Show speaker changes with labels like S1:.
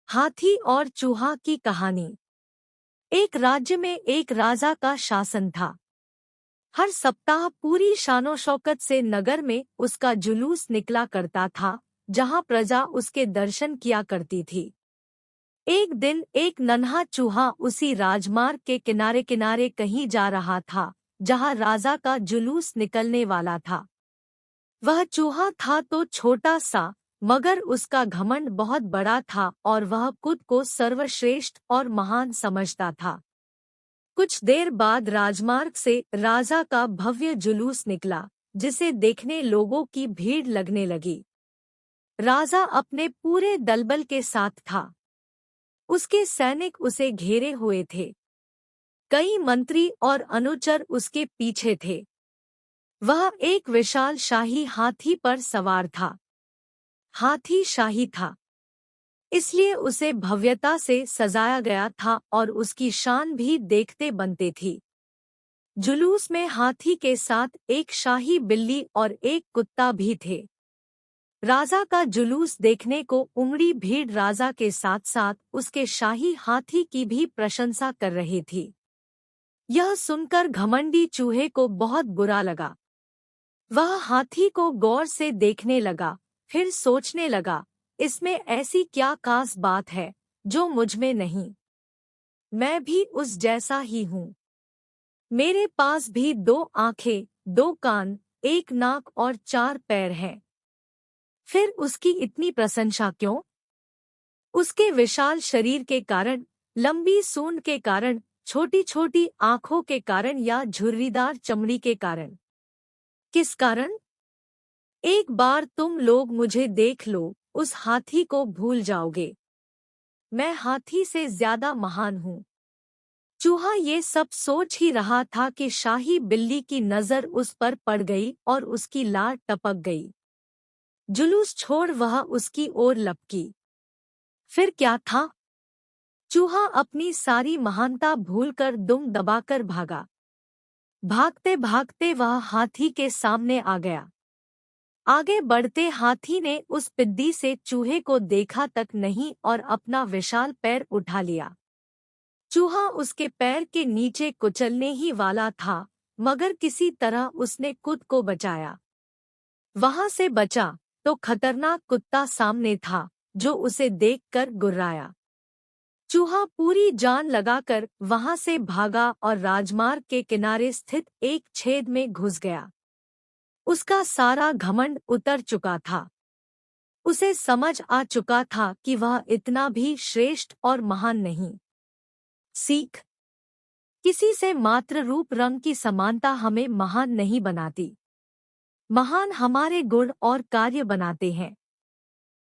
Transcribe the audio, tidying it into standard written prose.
S1: हाथी और चूहा की कहानी। एक राज्य में एक राजा का शासन था। हर सप्ताह पूरी शानो शौकत से नगर में उसका जुलूस निकला करता था, जहां प्रजा उसके दर्शन किया करती थी। एक दिन एक नन्हा चूहा उसी राजमार्ग के किनारे किनारे कहीं जा रहा था, जहां राजा का जुलूस निकलने वाला था। वह चूहा था तो छोटा सा, मगर उसका घमंड बहुत बड़ा था और वह खुद को सर्वश्रेष्ठ और महान समझता था। कुछ देर बाद राजमार्ग से राजा का भव्य जुलूस निकला, जिसे देखने लोगों की भीड़ लगने लगी। राजा अपने पूरे दलबल के साथ था। उसके सैनिक उसे घेरे हुए थे। कई मंत्री और अनुचर उसके पीछे थे। वह एक विशाल शाही हाथी पर सवार था। हाथी शाही था, इसलिए उसे भव्यता से सजाया गया था और उसकी शान भी देखते बनते थी। जुलूस में हाथी के साथ एक शाही बिल्ली और एक कुत्ता भी थे। राजा का जुलूस देखने को उमड़ी भीड़ राजा के साथ साथ उसके शाही हाथी की भी प्रशंसा कर रही थी। यह सुनकर घमंडी चूहे को बहुत बुरा लगा। वह हाथी को गौर से देखने लगा, फिर सोचने लगा, इसमें ऐसी क्या खास बात है जो मुझ में नहीं। मैं भी उस जैसा ही हूँ। मेरे पास भी 2 आंखें, 2 कान, 1 नाक और 4 पैर हैं। फिर उसकी इतनी प्रशंसा क्यों? उसके विशाल शरीर के कारण, लंबी सूंड के कारण, छोटी छोटी आंखों के कारण या झुर्रीदार चमड़ी के कारण? किस कारण? एक बार तुम लोग मुझे देख लो, उस हाथी को भूल जाओगे। मैं हाथी से ज्यादा महान हूँ। चूहा ये सब सोच ही रहा था कि शाही बिल्ली की नजर उस पर पड़ गई और उसकी लार टपक गई। जुलूस छोड़ वह उसकी ओर लपकी। फिर क्या था? चूहा अपनी सारी महानता भूलकर दुम दबाकर भागा। भागते भागते वह हाथी के सामने आ गया। आगे बढ़ते हाथी ने उस पिद्दी से चूहे को देखा तक नहीं और अपना विशाल पैर उठा लिया। चूहा उसके पैर के नीचे कुचलने ही वाला था, मगर किसी तरह उसने खुद को बचाया। वहां से बचा तो खतरनाक कुत्ता सामने था, जो उसे देखकर गुर्राया। चूहा पूरी जान लगाकर वहां से भागा और राजमार्ग के किनारे स्थित एक छेद में घुस गया। उसका सारा घमंड उतर चुका था। उसे समझ आ चुका था कि वह इतना भी श्रेष्ठ और महान नहीं। सीख: किसी से मात्र रूप रंग की समानता हमें महान नहीं बनाती। महान हमारे गुण और कार्य बनाते हैं।